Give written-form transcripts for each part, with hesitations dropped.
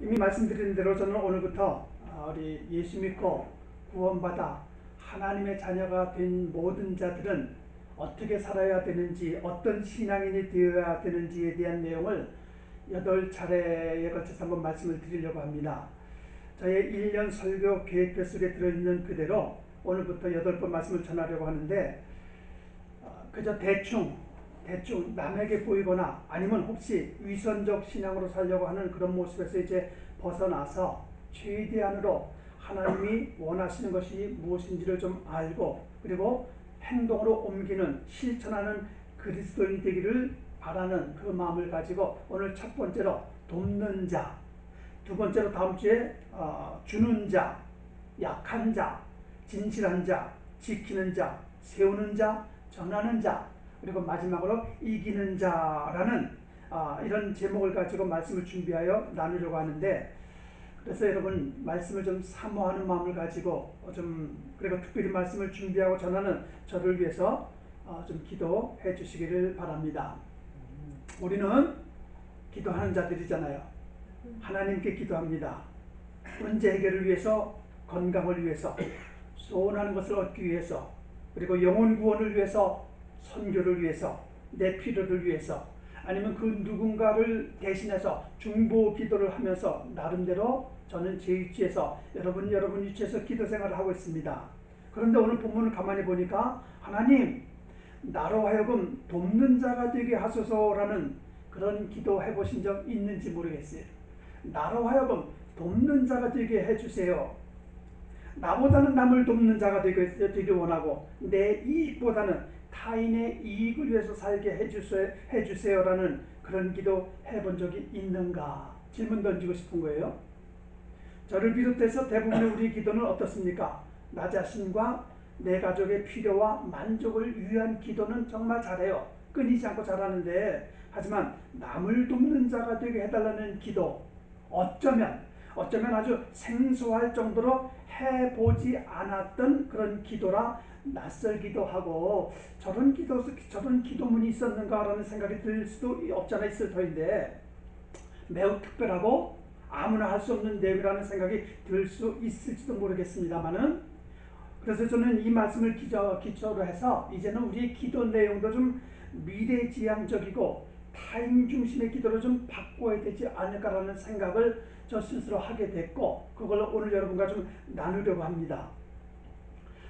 이미 말씀드린 대로 저는 오늘부터 우리 예수 믿고 구원받아 하나님의 자녀가 된 모든 자들은 어떻게 살아야 되는지, 어떤 신앙인이 되어야 되는지에 대한 내용을 8차례에 걸쳐서 한번 말씀을 드리려고 합니다. 저의 1년 설교 계획표 속에 들어있는 그대로 오늘부터 8번 말씀을 전하려고 하는데, 그저 대충 남에게 보이거나 아니면 혹시 위선적 신앙으로 살려고 하는 그런 모습에서 이제 벗어나서 최대한으로 하나님이 원하시는 것이 무엇인지를 좀 알고, 그리고 행동으로 옮기는, 실천하는 그리스도인이 되기를 바라는 그 마음을 가지고 오늘 첫 번째로 돕는 자, 두 번째로 다음 주에 주는 자, 약한 자, 진실한 자, 지키는 자, 세우는 자, 전하는 자, 그리고 마지막으로 이기는 자라는 이런 제목을 가지고 말씀을 준비하여 나누려고 하는데, 그래서 여러분 말씀을 좀 사모하는 마음을 가지고 그리고 특별히 말씀을 준비하고 전하는 저를 위해서 좀 기도해 주시기를 바랍니다. 우리는 기도하는 자들이잖아요. 하나님께 기도합니다. 문제 해결을 위해서, 건강을 위해서, 소원하는 것을 얻기 위해서, 그리고 영혼 구원을 위해서, 선교를 위해서, 내 필요를 위해서, 아니면 그 누군가를 대신해서 중보 기도를 하면서 나름대로 저는 제 위치에서, 여러분 위치에서 기도 생활을 하고 있습니다. 그런데 오늘 본문을 가만히 보니까 하나님, 나로 하여금 돕는 자가 되게 하소서라는 그런 기도 해보신 적 있는지 모르겠어요. 나로 하여금 돕는 자가 되게 해주세요. 나보다는 남을 돕는 자가 되길 원하고, 내 이익보다는 타인의 이익을 위해서 살게 해주세요라는 그런 기도 해본 적이 있는가? 질문 던지고 싶은 거예요. 저를 비롯해서 대부분의 우리 기도는 어떻습니까? 나 자신과 내 가족의 필요와 만족을 위한 기도는 정말 잘해요. 끊이지 않고 잘하는데, 하지만 남을 돕는 자가 되게 해달라는 기도, 어쩌면 아주 생소할 정도로 해보지 않았던 그런 기도라 낯설기도 하고, 저런 기도문이 있었는가라는 생각이 들 수도 없잖아 있을 터인데, 매우 특별하고 아무나 할 수 없는 내용이라는 생각이 들 수 있을지도 모르겠습니다만은, 그래서 저는 이 말씀을 기초로 해서 이제는 우리의 기도 내용도 좀 미래지향적이고 타인 중심의 기도로 좀 바꿔야 되지 않을까라는 생각을 저 스스로 하게 됐고, 그걸 오늘 여러분과 좀 나누려고 합니다.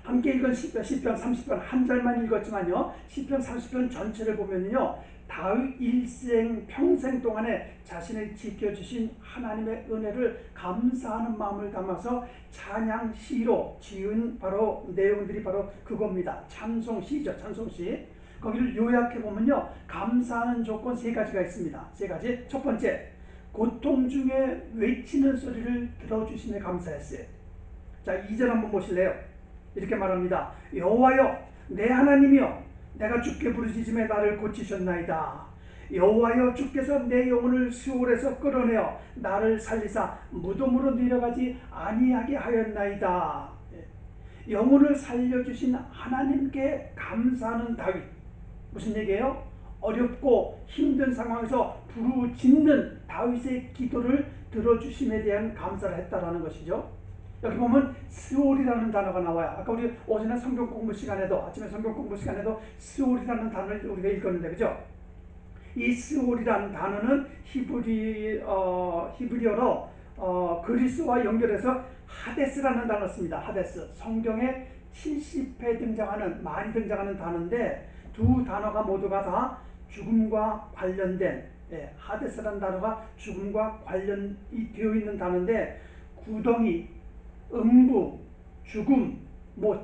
함께 읽은 시편 30편 한 절만 읽었지만요, 시편 30편 전체를 보면요, 다윗 일생 평생 동안에 자신을 지켜주신 하나님의 은혜를 감사하는 마음을 담아서 찬양 시로 지은 바로 내용들이 바로 그겁니다. 찬송시죠. 찬송시. 거기를 요약해 보면요, 감사하는 조건 3가지가 있습니다. 3가지. 첫 번째, 고통 중에 외치는 소리를 들어주심에 감사했어요. 자, 2절 한번 보실래요? 이렇게 말합니다. 여호와여, 내 하나님이여, 내가 주께 부르짖음에 나를 고치셨나이다. 여호와여, 주께서 내 영혼을 수월에서 끌어내어 나를 살리사 무덤으로 내려가지 아니하게 하였나이다. 영혼을 살려주신 하나님께 감사하는 다윗. 무슨 얘기예요? 어렵고 힘든 상황에서 부르짖는 다윗의 기도를 들어주심에 대한 감사를 했다라는 것이죠. 여기 보면 스올이라는 단어가 나와요. 아까 우리 오전에 성경 공부 시간에도, 아침에 성경 공부 시간에도 스올이라는 단어를 우리가 읽었는데, 그죠? 이 스올이라는 단어는 히브리어로 그리스와 연결해서 하데스라는 단어를 씁니다. 하데스. 성경에 70회 많이 등장하는 단어인데, 두 단어가 모두가 다 죽음과 관련된, 하데스라는 단어가 죽음과 관련이 되어 있는 단어인데, 구덩이, 음부, 죽음,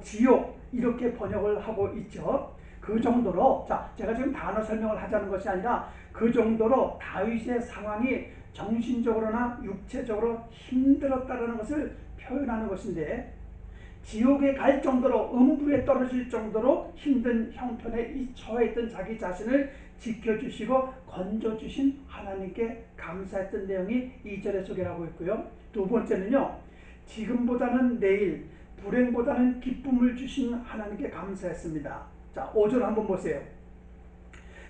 지옥, 이렇게 번역을 하고 있죠. 그 정도로, 자, 제가 지금 단어 설명을 하자는 것이 아니라 그 정도로 다윗의 상황이 정신적으로나 육체적으로 힘들었다는 것을 표현하는 것인데, 지옥에 갈 정도로, 음부에 떨어질 정도로 힘든 형편에 처해있던 자기 자신을 지켜주시고 건져주신 하나님께 감사했던 내용이 2절에 소개하고 있고요. 두 번째는요, 지금보다는 내일, 불행보다는 기쁨을 주신 하나님께 감사했습니다. 자, 5절 한번 보세요.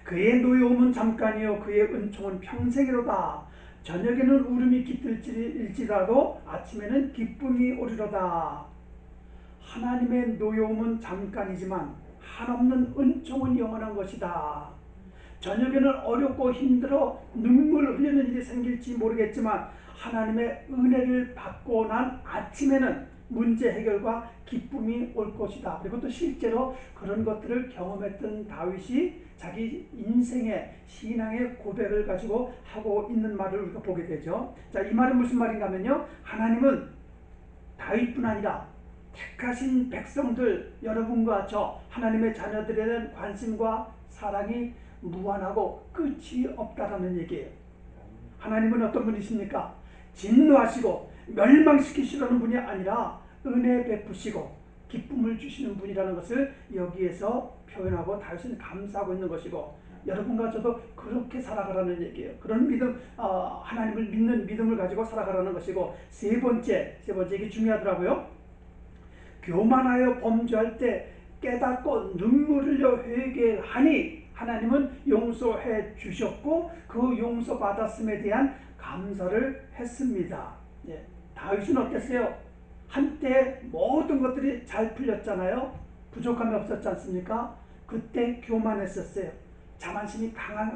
그의 노여움은 잠깐이요 그의 은총은 평생이로다. 저녁에는 울음이 깃들일지라도 아침에는 기쁨이 오리로다. 하나님의 노여움은 잠깐이지만 한없는 은총은 영원한 것이다. 저녁에는 어렵고 힘들어 눈물 흘리는 일이 생길지 모르겠지만 하나님의 은혜를 받고 난 아침에는 문제 해결과 기쁨이 올 것이다. 그리고 또 실제로 그런 것들을 경험했던 다윗이 자기 인생의 신앙의 고백을 가지고 하고 있는 말을 우리가 보게 되죠. 자, 이 말은 무슨 말인가 하면요, 하나님은 다윗뿐 아니라 택하신 백성들 여러분과 저 하나님의 자녀들에 대한 관심과 사랑이 무한하고 끝이 없다라는 얘기예요. 하나님은 어떤 분이십니까? 진노하시고 멸망시키시려는 분이 아니라 은혜 베푸시고 기쁨을 주시는 분이라는 것을 여기에서 표현하고 다윗은 감사하고 있는 것이고, 여러분과 저도 그렇게 살아가라는 얘기예요. 그런 믿음, 하나님을 믿는 믿음을 가지고 살아가라는 것이고, 세 번째 이게 중요하더라고요. 교만하여 범죄할 때 깨닫고 눈물 흘려 회개하니 하나님은 용서해 주셨고 그 용서받았음에 대한 감사를 했습니다. 예. 다윗은 어땠어요? 한때 모든 것들이 잘 풀렸잖아요. 부족함이 없었지 않습니까? 그때 교만했었어요. 자만심이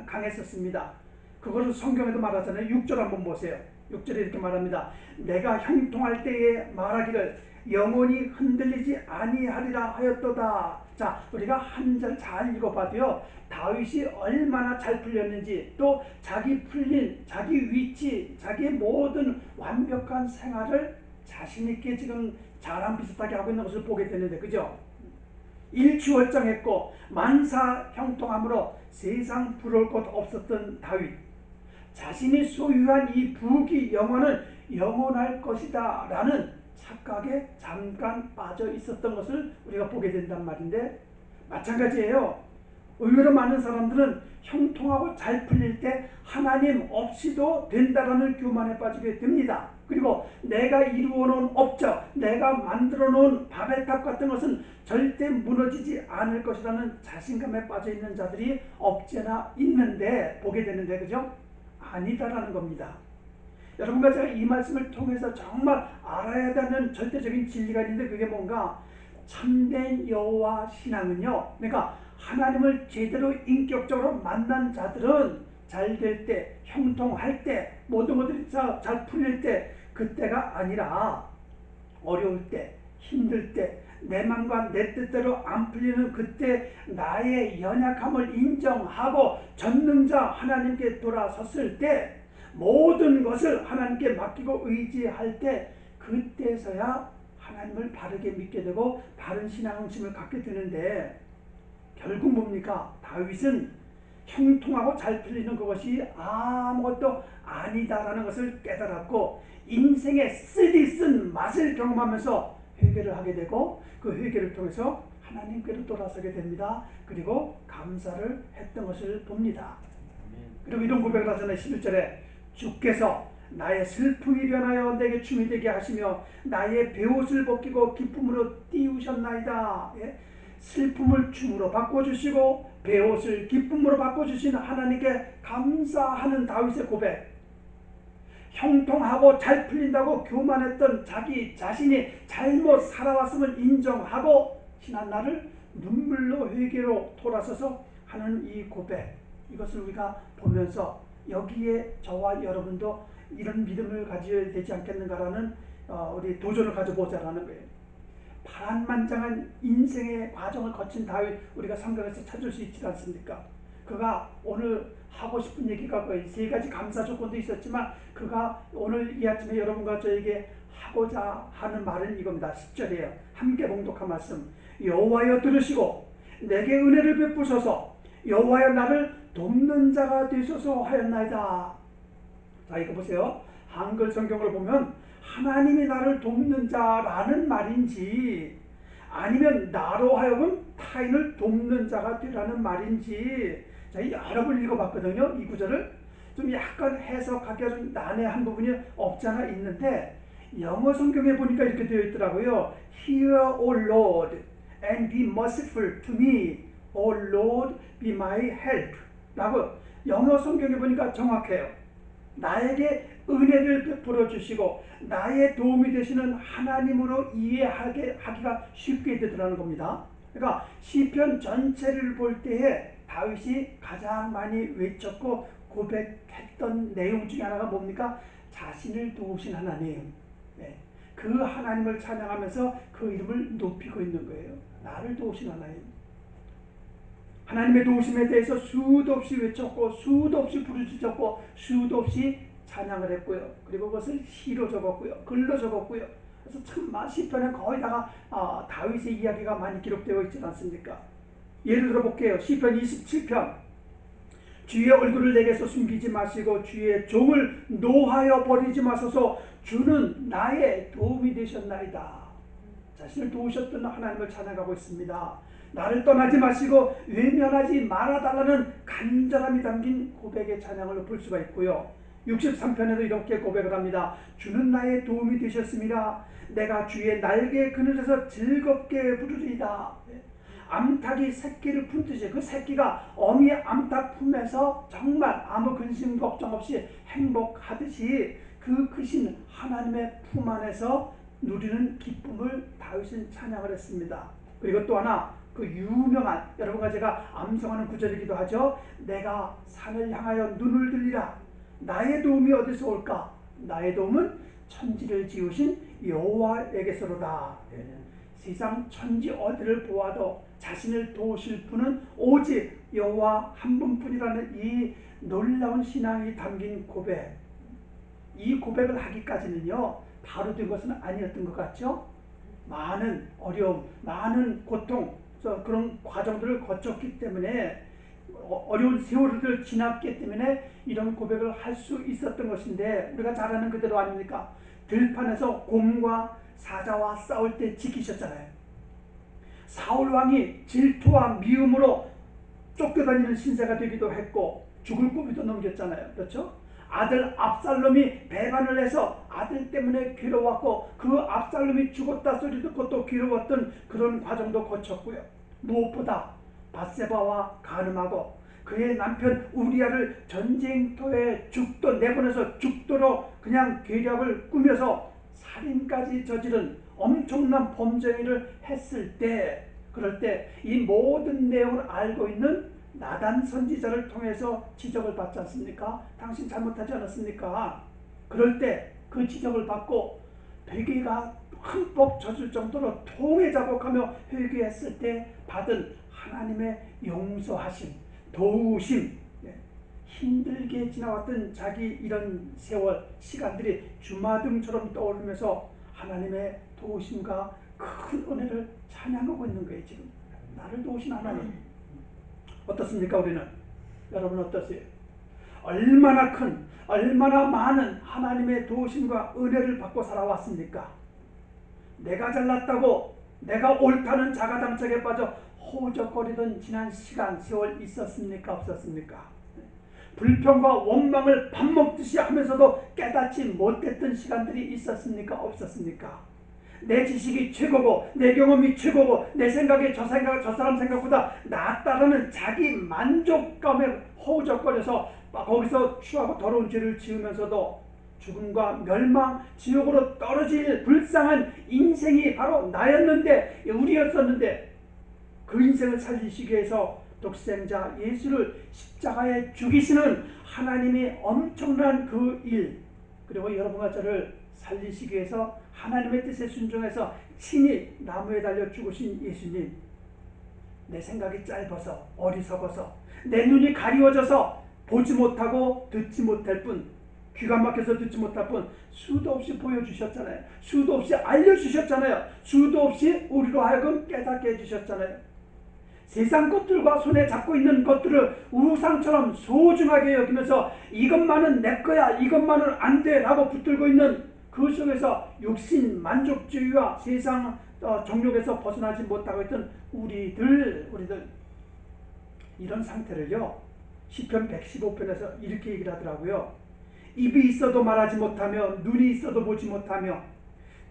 강했었습니다. 그거를 성경에도 말하잖아요. 6절 한번 보세요. 6절에 이렇게 말합니다. 내가 형통할 때에 말하기를 영원히 흔들리지 아니하리라 하였도다. 자, 우리가 한 절 잘 읽어봐도요, 다윗이 얼마나 잘 풀렸는지, 또 자기 풀린 자기 위치, 자기의 모든 완벽한 생활을 자신있게 지금 자랑 비슷하게 하고 있는 것을 보게 되는데, 그죠? 일취월장했고 만사 형통함으로 세상 부러울 것 없었던 다윗, 자신이 소유한 이 부귀 영화는 영원할 것이다 라는 착각에 잠깐 빠져 있었던 것을 우리가 보게 된단 말인데, 마찬가지예요. 의외로 많은 사람들은 형통하고 잘 풀릴 때 하나님 없이도 된다라는 교만에 빠지게 됩니다. 그리고 내가 이루어 놓은 업적, 내가 만들어 놓은 바벨탑 같은 것은 절대 무너지지 않을 것이라는 자신감에 빠져 있는 자들이 없지않아 있는데, 보게 되는데, 그죠? 아니다라는 겁니다. 여러분과 제가 이 말씀을 통해서 정말 알아야 되는 절대적인 진리가 있는데, 그게 뭔가, 참된 여호와 신앙은요, 그러니까 하나님을 제대로 인격적으로 만난 자들은 잘 될 때, 형통할 때, 모든 것들이 잘 풀릴 때, 그때가 아니라 어려울 때, 힘들 때, 내 맘과 내 뜻대로 안 풀리는 그때 나의 연약함을 인정하고 전능자 하나님께 돌아섰을 때, 모든 것을 하나님께 맡기고 의지할 때, 그때서야 하나님을 바르게 믿게 되고 바른 신앙심을 갖게 되는데, 결국 뭡니까? 다윗은 형통하고 잘 풀리는 그것이 아무것도 아니다라는 것을 깨달았고, 인생의 쓰디쓴 맛을 경험하면서 회개를 하게 되고, 그 회개를 통해서 하나님께로 돌아서게 됩니다. 그리고 감사를 했던 것을 봅니다. 그리고 이런 고백을 하잖아요. 11절에 주께서 나의 슬픔이 변하여 내게 춤이 되게 하시며 나의 베옷을 벗기고 기쁨으로 띄우셨나이다. 예? 슬픔을 춤으로 바꿔주시고 베옷을 기쁨으로 바꿔주신 하나님께 감사하는 다윗의 고백. 형통하고 잘 풀린다고 교만했던 자기 자신이 잘못 살아왔음을 인정하고 지난날을 눈물로 회개로 돌아서서 하는 이 고백, 이것을 우리가 보면서 여기에 저와 여러분도 이런 믿음을 가져야 되지 않겠는가라는 우리 도전을 가져보자라는 거예요. 파란만장한 인생의 과정을 거친 다윗, 우리가 성경에서 찾을 수 있지 않습니까? 그가 오늘 하고 싶은 얘기가 거의 세 가지 감사 조건도 있었지만, 그가 오늘 이 아침에 여러분과 저에게 하고자 하는 말은 이겁니다. 10절이에요. 함께 봉독한 말씀. 여호와여 들으시고 내게 은혜를 베푸소서, 여호와여 나를 돕는 자가 되소서 하였나이다. 자, 이거 보세요. 한글 성경을 보면 하나님이 나를 돕는 자라는 말인지, 아니면 나로 하여금 타인을 돕는 자가 되라는 말인지, 자, 여러 번 읽어봤거든요. 이 구절을 좀 약간 해석하기가 좀 난해한 부분이 없지 않아 있는데, 영어 성경에 보니까 이렇게 되어 있더라고요. Hear, O Lord, and be merciful to me. O Lord, be my help. 라고 영어 성경에 보니까 정확해요. 나에게 은혜를 베풀어 주시고 나의 도움이 되시는 하나님으로 이해하기가 쉽게 되더라는 겁니다. 그러니까 시편 전체를 볼 때에 다윗이 가장 많이 외쳤고 고백했던 내용 중에 하나가 뭡니까? 자신을 도우신 하나님. 네. 그 하나님을 찬양하면서 그 이름을 높이고 있는 거예요. 나를 도우신 하나님. 하나님의 도우심에 대해서 수도 없이 외쳤고 수도 없이 부르짖었고 수도 없이 찬양을 했고요. 그리고 그것을 시로 적었고요. 글로 적었고요. 그래서 참 시편에 거의 다가 다윗의 이야기가 많이 기록되어 있지 않습니까? 예를 들어 볼게요. 시편 27편. 주의 얼굴을 내게서 숨기지 마시고 주의 종을 노하여 버리지 마소서. 주는 나의 도움이 되셨나이다. 자신을 도우셨던 하나님을 찬양하고 있습니다. 나를 떠나지 마시고 외면하지 말아달라는 간절함이 담긴 고백의 찬양을 볼 수가 있고요. 63편에도 이렇게 고백을 합니다. 주는 나의 도움이 되셨습니다. 내가 주의 날개 그늘에서 즐겁게 부르리이다. 암탉이 새끼를 품듯이 그 새끼가 어미 암탉 품에서 정말 아무 근심 걱정 없이 행복하듯이 그 크신 하나님의 품 안에서 누리는 기쁨을 다윗은 찬양을 했습니다. 그리고 또 하나 그 유명한 여러분과 제가 암송하는 구절이기도 하죠. 내가 산을 향하여 눈을 들리라. 나의 도움이 어디서 올까? 나의 도움은 천지를 지으신 여호와에게서로다. 세상 천지 어디를 보아도 자신을 도우실 분은 오직 여호와 한 분뿐이라는 이 놀라운 신앙이 담긴 고백. 이 고백을 하기까지는요 바로 된 것은 아니었던 것 같죠? 많은 어려움, 많은 고통, 그런 과정들을 거쳤기 때문에 어려운 세월을 지났기 때문에 이런 고백을 할 수 있었던 것인데 우리가 잘 아는 그대로 아닙니까? 들판에서 곰과 사자와 싸울 때 지키셨잖아요. 사울 왕이 질투와 미움으로 쫓겨다니는 신세가 되기도 했고 죽을 고비도 넘겼잖아요. 그렇죠? 아들 압살롬이 배반을 해서 아들 때문에 괴로웠고 그 압살롬이 죽었다 소리 듣고 또 괴로웠던 그런 과정도 거쳤고요. 무엇보다 밧세바와 간음하고 그의 남편 우리아를 전쟁터에 내보내서 죽도록 그냥 계략을 꾸며서 살인까지 저지른 엄청난 범죄를 했을 때, 그럴 때 이 모든 내용을 알고 있는 나단 선지자를 통해서 지적을 받지 않습니까? 당신 잘못하지 않았습니까? 그럴 때 그 지적을 받고 회개가 흠뻑 젖을 정도로 통회자복하며 회개했을 때 받은 하나님의 용서하심, 도우심, 힘들게 지나왔던 자기 이런 세월, 시간들이 주마등처럼 떠오르면서 하나님의 도우심과 큰 은혜를 찬양하고 있는 거예요. 지금 나를 도우신 하나님. 어떻습니까? 우리는? 여러분 어떠세요? 얼마나 큰, 얼마나 많은 하나님의 도우심과 은혜를 받고 살아왔습니까? 내가 잘났다고 내가 옳다는 자가당착에 빠져 호적거리던 지난 시간, 세월 있었습니까? 없었습니까? 불평과 원망을 밥 먹듯이 하면서도 깨닫지 못했던 시간들이 있었습니까? 없었습니까? 내 지식이 최고고 내 경험이 최고고 내 생각이 저 사람 생각보다 낫다라는 자기 만족감에 허우적거려서 거기서 추하고 더러운 죄를 지으면서도 죽음과 멸망, 지옥으로 떨어질 불쌍한 인생이 바로 나였는데, 우리였었는데 그 인생을 살리시기 위해서 독생자 예수를 십자가에 죽이시는 하나님의 엄청난 그 일, 그리고 여러분과 저를 살리시기 위해서 하나님의 뜻에 순종해서 친히 나무에 달려 죽으신 예수님, 내 생각이 짧아서 어리석어서 내 눈이 가리워져서 보지 못하고 듣지 못할 뿐, 귀가 막혀서 듣지 못할 뿐 수도 없이 보여주셨잖아요. 수도 없이 알려주셨잖아요. 수도 없이 우리로 하여금 깨닫게 해주셨잖아요. 세상 것들과 손에 잡고 있는 것들을 우상처럼 소중하게 여기면서 이것만은 내 거야, 이것만은 안 돼 라고 붙들고 있는 그 속에서 육신 만족주의와 세상 정욕에서 벗어나지 못하고 있던 우리들 이런 상태를요 시편 115편에서 이렇게 얘기를 하더라고요. 입이 있어도 말하지 못하며 눈이 있어도 보지 못하며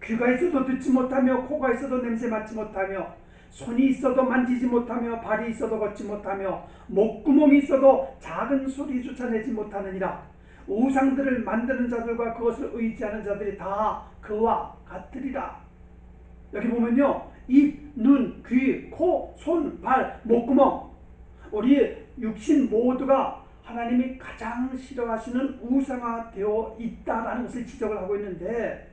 귀가 있어도 듣지 못하며 코가 있어도 냄새 맡지 못하며 손이 있어도 만지지 못하며 발이 있어도 걷지 못하며 목구멍이 있어도 작은 소리조차 내지 못하느니라. 우상들을 만드는 자들과 그것을 의지하는 자들이 다 그와 같으리라. 여기 보면요, 입, 눈, 귀, 코, 손, 발, 목구멍, 우리 육신 모두가 하나님이 가장 싫어하시는 우상화되어 있다라는 것을 지적을 하고 있는데,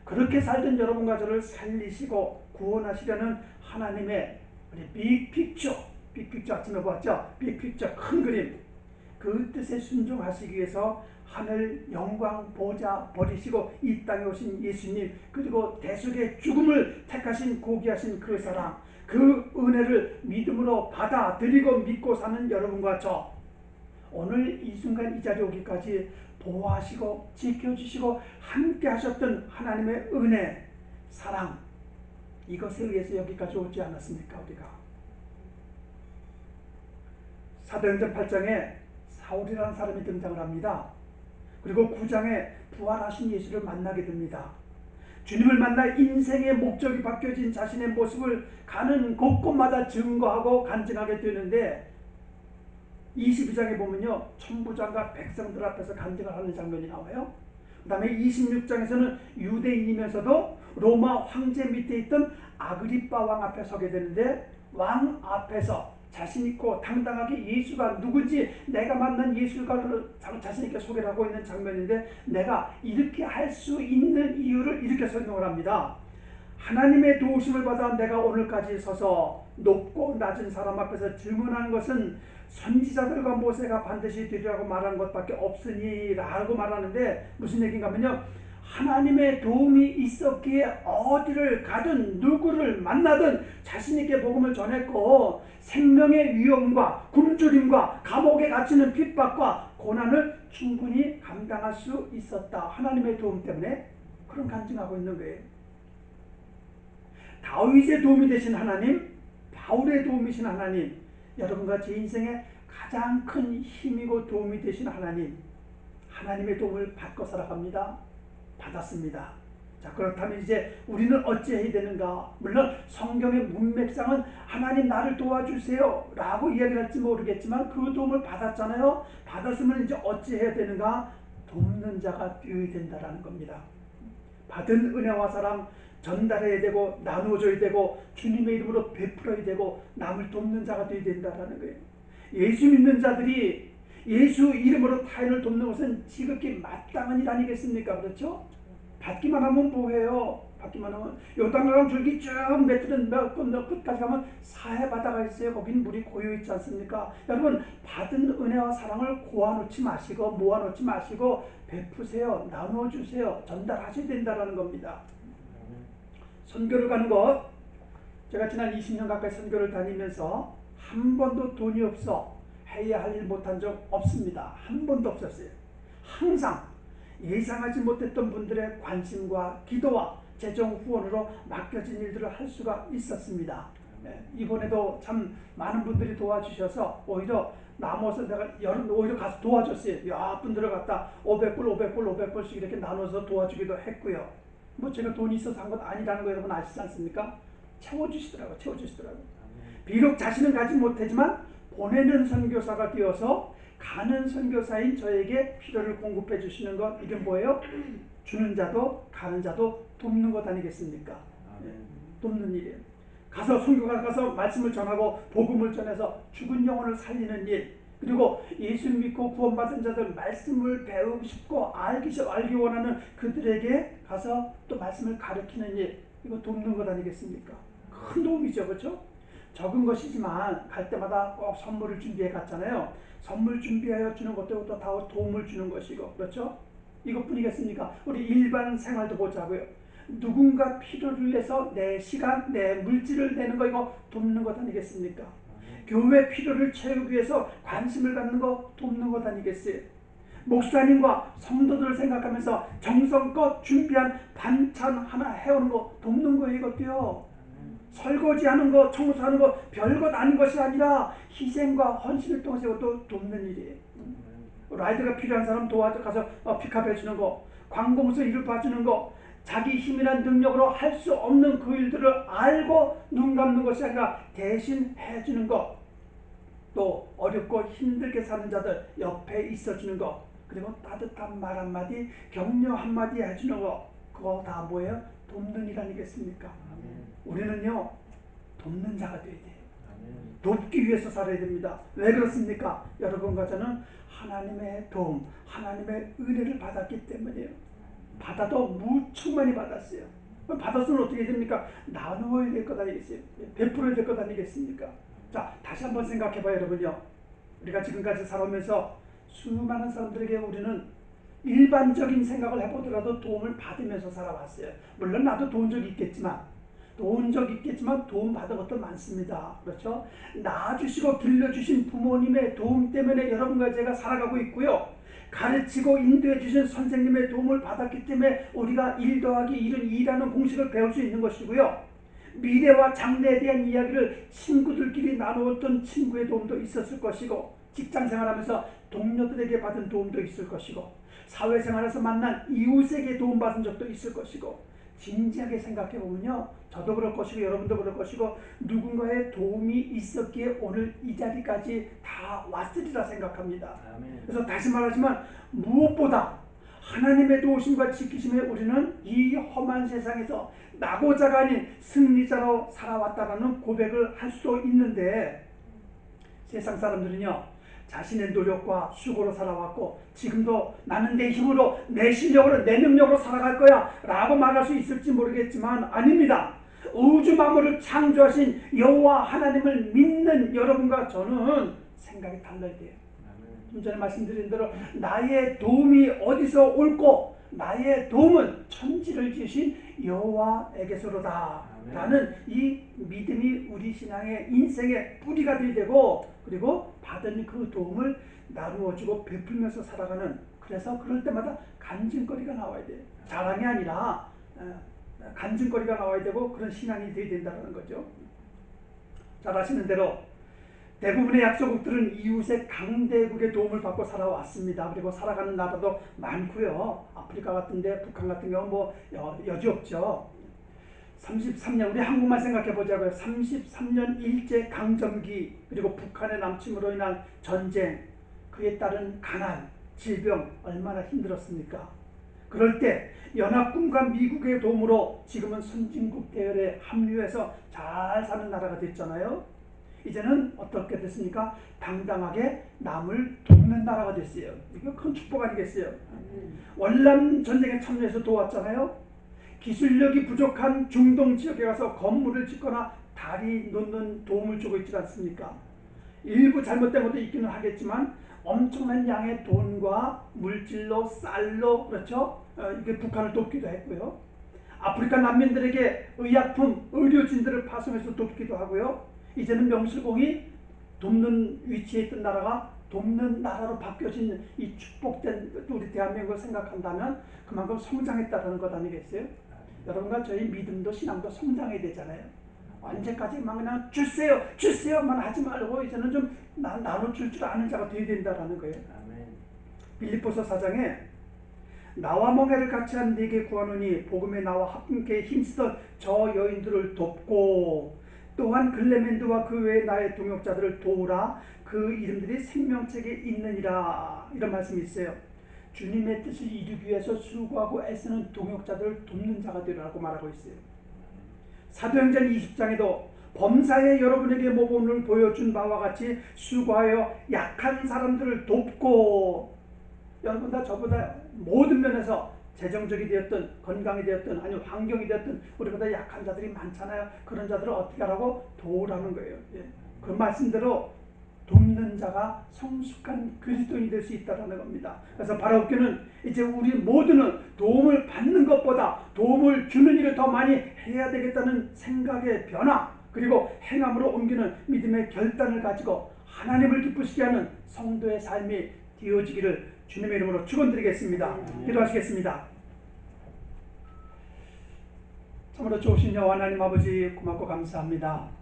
그렇게 살던 여러분과 저를 살리시고 구원하시려는 하나님의 우리 빅픽처 아침에 보았죠? 빅픽처, 큰 그림, 그 뜻에 순종하시기 위해서 하늘 영광 보좌 버리시고 이 땅에 오신 예수님, 그리고 대속의 죽음을 택하신 고귀하신 그 사랑, 그 은혜를 믿음으로 받아들이고 믿고 사는 여러분과 저, 오늘 이 순간 이 자리에 오기까지 보호하시고 지켜주시고 함께 하셨던 하나님의 은혜, 사랑, 이것에 의해서 여기까지 오지 않았습니까? 우리가 사도행전 8장에 사울이라는 사람이 등장을 합니다. 그리고 9장에 부활하신 예수를 만나게 됩니다. 주님을 만나 인생의 목적이 바뀌어진 자신의 모습을 가는 곳곳마다 증거하고 간증하게 되는데, 22장에 보면요, 천부장과 백성들 앞에서 간증을 하는 장면이 나와요. 그 다음에 26장에서는 유대인이면서도 로마 황제 밑에 있던 아그리빠 왕 앞에 서게 되는데, 왕 앞에서 자신있고 당당하게 예수가 누군지, 내가 만난 예수가를 자신있게 소개를 하고 있는 장면인데, 내가 이렇게 할 수 있는 이유를 이렇게 설명을 합니다. 하나님의 도우심을 받아 내가 오늘까지 서서 높고 낮은 사람 앞에서 증언하는 것은 선지자들과 모세가 반드시 되리라고 말한 것밖에 없으니 라고 말하는데, 무슨 얘기인가 하면요, 하나님의 도움이 있었기에 어디를 가든 누구를 만나든 자신있게 복음을 전했고, 생명의 위험과 굶주림과 감옥에 갇히는 핍박과 고난을 충분히 감당할 수 있었다. 하나님의 도움 때문에. 그런 간증하고 있는 거예요. 다윗의 도움이 되신 하나님, 바울의 도움이신 하나님, 여러분과 제 인생에 가장 큰 힘이고 도움이 되신 하나님, 하나님의 도움을 받고 살아갑니다. 받았습니다. 자, 그렇다면 이제 우리는 어찌해야 되는가? 물론 성경의 문맥상은 하나님 나를 도와주세요 라고 이야기를 할지 모르겠지만 그 도움을 받았잖아요. 받았으면 이제 어찌해야 되는가? 돕는 자가 되어야 된다는 겁니다. 받은 은혜와 사랑 전달해야 되고 나누어줘야 되고 주님의 이름으로 베풀어야 되고 남을 돕는 자가 되어야 된다는 거예요. 예수 믿는 자들이 예수 이름으로 타인을 돕는 것은 지극히 마땅한 일 아니겠습니까? 그렇죠? 받기만 하면 뭐해요? 받기만 하면 요단강 줄기 쭉 맺히는 몇 끝까지 가면 사해 바다가 있어요. 거긴 물이 고여 있지 않습니까? 여러분, 받은 은혜와 사랑을 고아놓지 마시고 모아놓지 마시고 베푸세요. 나누어주세요. 전달하셔야 된다는 겁니다. 선교를 가는 것, 제가 지난 20년 가까이 선교를 다니면서 한 번도 돈이 없어 해야 할 일 못한 적 없습니다. 한 번도 없었어요. 항상 예상하지 못했던 분들의 관심과 기도와 재정 후원으로 맡겨진 일들을 할 수가 있었습니다. 이번에도 참 많은 분들이 도와주셔서 오히려 남아서 내가 오히려 가서 도와줬어요. 야, 분들을 갖다 500불씩 이렇게 나눠서 도와주기도 했고요. 뭐 제가 돈이 있어서 한 건 아니라는 거 여러분 아시지 않습니까? 채워주시더라고요. 비록 자신은 가지 못하지만 보내는 선교사가 되어서 가는 선교사인 저에게 필요를 공급해 주시는 것, 이게 뭐예요? 주는 자도 가는 자도 돕는 것 아니겠습니까? 돕는 일이에요. 가서 선교가 가서 말씀을 전하고 복음을 전해서 죽은 영혼을 살리는 일, 그리고 예수 믿고 구원받은 자들 말씀을 배우고 싶고 알기 원하는 그들에게 가서 또 말씀을 가르치는 일, 이거 돕는 것 아니겠습니까? 큰 도움이죠. 그렇죠? 적은 것이지만 갈 때마다 꼭 선물을 준비해 갔잖아요. 선물 준비하여 주는 것도 또 다 도움을 주는 것이고, 그렇죠? 이것뿐이겠습니까? 우리 일반 생활도 보자고요. 누군가 필요를 위해서 내 시간, 내 물질을 내는 거, 이거 돕는 것 아니겠습니까? 교회 필요를 채우기 위해서 관심을 갖는 거 돕는 것 아니겠어요? 목사님과 성도들을 생각하면서 정성껏 준비한 반찬 하나 해오는 거 돕는 거예요. 이것도요. 설거지하는 거, 청소하는 거 별것 아닌 것이 아니라 희생과 헌신을 통해서 이것도 돕는 일이에요. 라이드가 필요한 사람 도와서 가서 픽업해 주는 거, 관공서 일을 봐주는 거, 자기 힘이란 능력으로 할 수 없는 그 일들을 알고 눈 감는 것이 아니라 대신 해주는 것, 또 어렵고 힘들게 사는 자들 옆에 있어주는 거, 그리고 따뜻한 말 한마디, 격려 한마디 해주는 거, 그거 다 뭐예요? 돕는 일 아니겠습니까? 우리는요 돕는 자가 돼야 돼요. 돕기 위해서 살아야 됩니다. 왜 그렇습니까? 여러분과 저는 하나님의 도움, 하나님의 은혜를 받았기 때문이에요. 받아도 무척 많이 받았어요. 받았으면 어떻게 됩니까? 나누어야 될 것 아니겠어요? 베풀어야 될 것 아니겠습니까? 자, 다시 한번 생각해봐요, 여러분요. 우리가 지금까지 살아오면서 수많은 사람들에게 우리는 일반적인 생각을 해보더라도 도움을 받으면서 살아왔어요. 물론 나도 도운 적이 있겠지만 도움 받은 것도 많습니다. 그렇죠? 낳아주시고 길러주신 부모님의 도움 때문에 여러분과 제가 살아가고 있고요. 가르치고 인도해 주신 선생님의 도움을 받았기 때문에 우리가 1 더하기 1은 2라는 공식을 배울 수 있는 것이고요. 미래와 장래에 대한 이야기를 친구들끼리 나누었던 친구의 도움도 있었을 것이고, 직장생활하면서 동료들에게 받은 도움도 있을 것이고, 사회생활에서 만난 이웃에게 도움받은 적도 있을 것이고, 진지하게 생각해보면요, 저도 그럴 것이고 여러분도 그럴 것이고 누군가의 도움이 있었기에 오늘 이 자리까지 다 왔으리라 생각합니다. 아멘. 그래서 다시 말하지만 무엇보다 하나님의 도우심과 지키심에 우리는 이 험한 세상에서 낙오자가 아닌 승리자로 살아왔다라는 고백을 할 수 있는데, 세상 사람들은요 자신의 노력과 수고로 살아왔고 지금도 나는 내 힘으로 내 실력으로 내 능력으로 살아갈 거야 라고 말할 수 있을지 모르겠지만 아닙니다. 우주 만물을 창조하신 여호와 하나님을 믿는 여러분과 저는 생각이 달라야 돼요. 좀 전에 말씀드린 대로 나의 도움이 어디서 옳고 나의 도움은 천지를 지으신 여호와에게서로다 라는 이 믿음이 우리 신앙의 인생의 뿌리가 되어야 되고, 그리고 받은 그 도움을 나누어주고 베풀면서 살아가는, 그래서 그럴 때마다 간증거리가 나와야 돼요. 자랑이 아니라 간증거리가 나와야 되고 그런 신앙이 되어야 된다는 거죠. 잘 아시는 대로 대부분의 약소국들은 이웃의 강대국의 도움을 받고 살아왔습니다. 그리고 살아가는 나라도 많고요. 아프리카 같은데 북한 같은 경우 뭐 여지없죠. 33년, 우리 한국만 생각해 보자고요. 33년 일제 강점기, 그리고 북한의 남침으로 인한 전쟁, 그에 따른 가난, 질병 얼마나 힘들었습니까? 그럴 때 연합군과 미국의 도움으로 지금은 선진국 대열에 합류해서 잘 사는 나라가 됐잖아요. 이제는 어떻게 됐습니까? 당당하게 남을 돕는 나라가 됐어요. 이거 큰 축복 아니겠어요? 월남 전쟁에 참여해서 도왔잖아요. 기술력이 부족한 중동 지역에 가서 건물을 짓거나 다리 놓는 도움을 주고 있지 않습니까? 일부 잘못된 것도 있기는 하겠지만 엄청난 양의 돈과 물질로, 쌀로, 그렇죠? 이게 북한을 돕기도 했고요. 아프리카 난민들에게 의약품, 의료진들을 파송해서 돕기도 하고요. 이제는 명실공히 돕는 위치에 있던 나라가 돕는 나라로 바뀌어진 이 축복된 우리 대한민국을 생각한다면 그만큼 성장했다는 것 아니겠어요? 여러분과 저희 믿음도 신앙도 성장해야 되잖아요. 언제까지만 그냥 주세요만 하지 말고 이제는 좀 나눠줄 줄 아는 자가 되어야 된다는 거예요. 빌립보서 4장에 나와 멍에를 같이 한 네게 구하노니 복음에 나와 함께 힘쓰던 저 여인들을 돕고 또한 글레멘드와 그 외의 나의 동역자들을 도우라. 그 이름들이 생명책에 있느니라. 이런 말씀이 있어요. 주님의 뜻을 이루기 위해서 수고하고 애쓰는 동역자들을 돕는 자가 되라고 말하고 있어요. 사도행전 20장에도 범사에 여러분에게 모범을 보여준 바와 같이 수고하여 약한 사람들을 돕고, 여러분 다 저보다 모든 면에서 재정적이 되었든 건강이 되었든 아니면 환경이 되었든 우리보다 약한 자들이 많잖아요. 그런 자들을 어떻게 하라고? 도우라는 거예요. 그 말씀대로 돕는 자가 성숙한 그리스도인이 될 수 있다는 겁니다. 그래서 바라옵기는 이제 우리 모두는 도움을 받는 것보다 도움을 주는 일을 더 많이 해야 되겠다는 생각의 변화, 그리고 행함으로 옮기는 믿음의 결단을 가지고 하나님을 기쁘시게 하는 성도의 삶이 되어지기를 주님의 이름으로 축원드리겠습니다. 기도하시겠습니다. 참으로 좋으신 여호와 하나님 아버지, 고맙고 감사합니다.